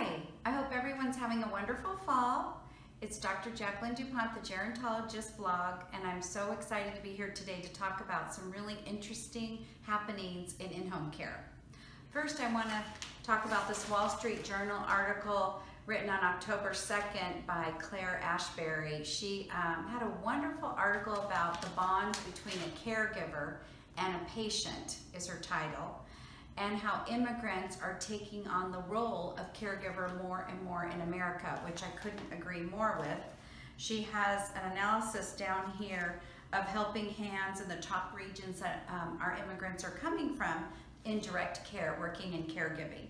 Hi, I hope everyone's having a wonderful fall. It's Dr. Jacqueline DuPont, the Gerontologist vlog, and I'm so excited to be here today to talk about some really interesting happenings in in-home care. First, I want to talk about this Wall Street Journal article written on October 2nd by Claire Ashbury. She had a wonderful article about the bond between a caregiver and a patient, is her title, and how immigrants are taking on the role of caregiver more and more in America, which I couldn't agree more with. She has an analysis down here of helping hands in the top regions that our immigrants are coming from in direct care, working in caregiving.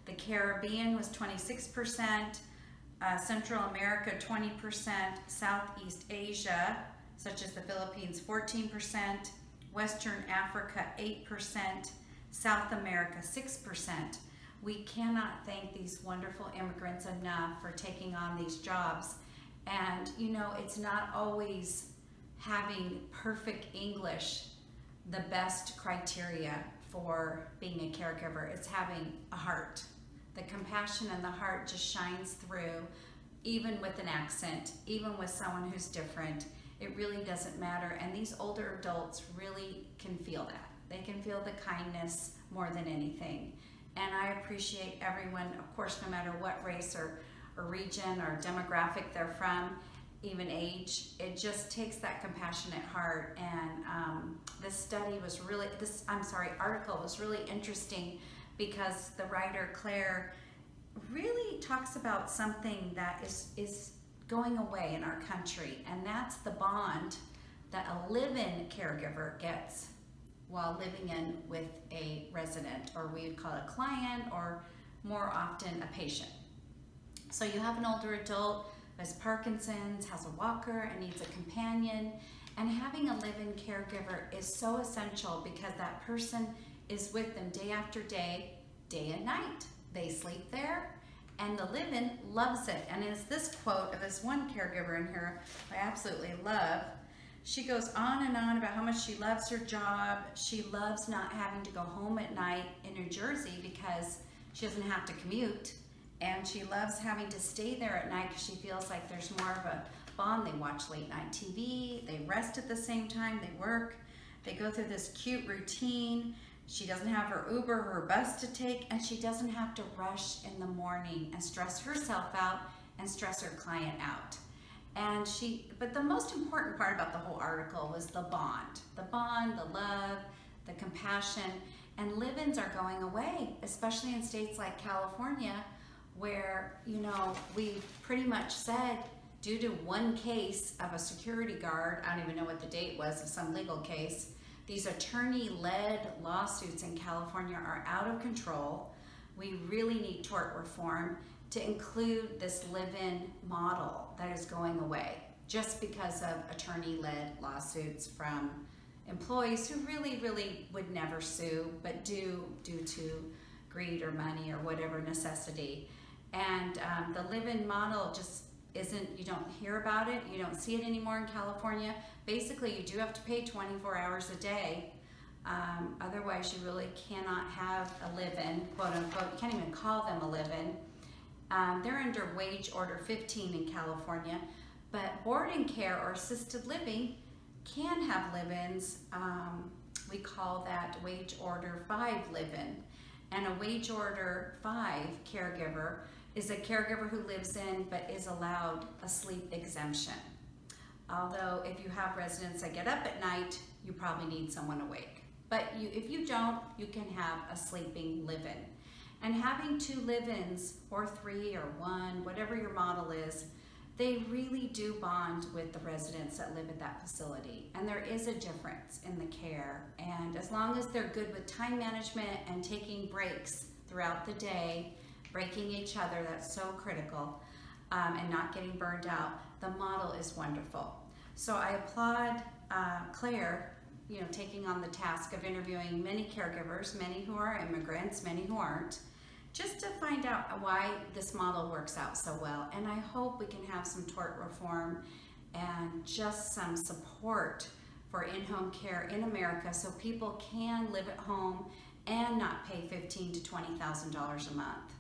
The Caribbean was 26%, Central America 20%, Southeast Asia, such as the Philippines 14%, Western Africa 8%, South America 6%. We cannot thank these wonderful immigrants enough for taking on these jobs. And you know, it's not always having perfect English the best criteria for being a caregiver. It's having a heart. The compassion and the heart just shines through, even with an accent, even with someone who's different. It really doesn't matter. And these older adults really can feel that. They can feel the kindness more than anything. And I appreciate everyone, of course, no matter what race or region or demographic they're from, even age. It just takes that compassionate heart. And this article was really interesting because the writer Claire really talks about something that is going away in our country, and that's the bond that a live-in caregiver gets while living in with a resident, or we would call it a client, or more often a patient. So you have an older adult who has Parkinson's, has a walker, and needs a companion, and having a live-in caregiver is so essential because that person is with them day after day, day and night. They sleep there, and the live-in loves it. And it's this quote of this one caregiver in here I absolutely love. She goes on and on about how much she loves her job. She loves not having to go home at night in New Jersey because she doesn't have to commute. And she loves having to stay there at night because she feels like there's more of a bond. They watch late night TV, they rest at the same time, they work, they go through this cute routine. She doesn't have her Uber or her bus to take, and she doesn't have to rush in the morning and stress herself out and stress her client out. But the most important part about the whole article was the bond, the love, the compassion. And live-ins are going away, especially in states like California, where, you know, we've pretty much said, due to one case of a security guard, I don't even know what the date was, of some legal case, these attorney-led lawsuits in California are out of control. We really need tort reform to include this live-in model that is going away just because of attorney-led lawsuits from employees who really would never sue, but do due to greed or money or whatever necessity. And the live-in model just isn't, you don't hear about it, you don't see it anymore in California. Basically, you do have to pay 24 hours a day. Otherwise, you really cannot have a live-in, quote unquote. You can't even call them a live-in. They're under wage order 15 in California, but boarding care or assisted living can have live-ins. We call that wage order 5 live-in. And a wage order 5 caregiver is a caregiver who lives in but is allowed a sleep exemption. Although if you have residents that get up at night, you probably need someone awake. But if you don't, you can have a sleeping live-in. And having 2 live-ins, or 3 or 1, whatever your model is, they really do bond with the residents that live at that facility. And there is a difference in the care. And as long as they're good with time management and taking breaks throughout the day, breaking each other, that's so critical, and not getting burned out, the model is wonderful. So I applaud Claire, you know, taking on the task of interviewing many caregivers, many who are immigrants, many who aren't, just to find out why this model works out so well. And I hope we can have some tort reform and just some support for in-home care in America so people can live at home and not pay $15,000 to $20,000 a month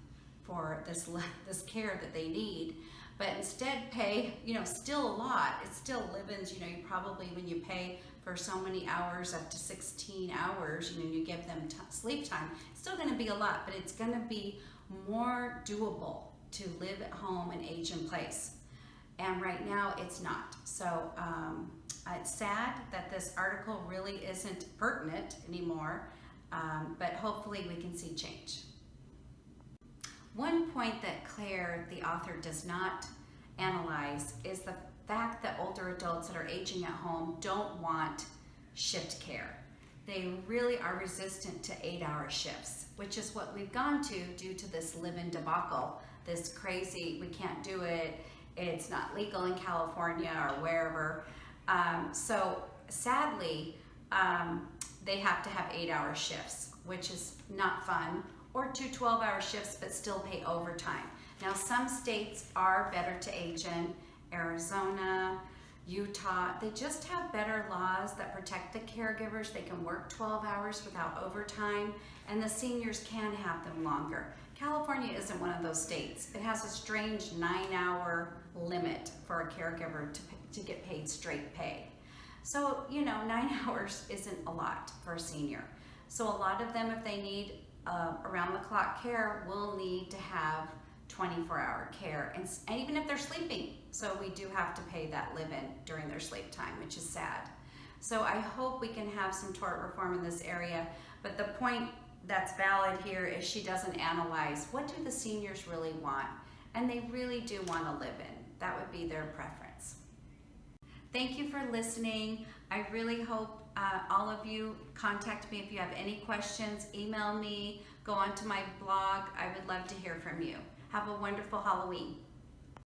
for this care that they need, but instead pay, still a lot. It's still live-ins, you probably, when you pay for so many hours, up to 16 hours, you give them sleep time, it's still going to be a lot, but it's going to be more doable to live at home and age in place. And right now it's not. So it's sad that this article really isn't pertinent anymore, but hopefully we can see change. One point that Claire, the author, does not analyze is the fact that older adults that are aging at home don't want shift care. They really are resistant to 8-hour shifts, which is what we've gone to due to this live-in debacle, this crazy, we can't do it, it's not legal in California or wherever. So sadly, they have to have 8-hour shifts, which is not fun, or 2 12-hour shifts but still pay overtime. Now some states are better to age in, Arizona, Utah, they just have better laws that protect the caregivers. They can work 12 hours without overtime, and the seniors can have them longer. California isn't one of those states. It has a strange 9-hour limit for a caregiver to get paid straight pay. So, 9 hours isn't a lot for a senior. So a lot of them, if they need around-the-clock care, will need to have 24-hour care, and even if they're sleeping. So we do have to pay that live-in during their sleep time, which is sad. So I hope we can have some tort reform in this area, but the point that's valid here is she doesn't analyze what do the seniors really want, and they really do want to live in. That would be their preference. Thank you for listening. I really hope all of you contact me if you have any questions. Email me, go onto my blog. I would love to hear from you. Have a wonderful Halloween.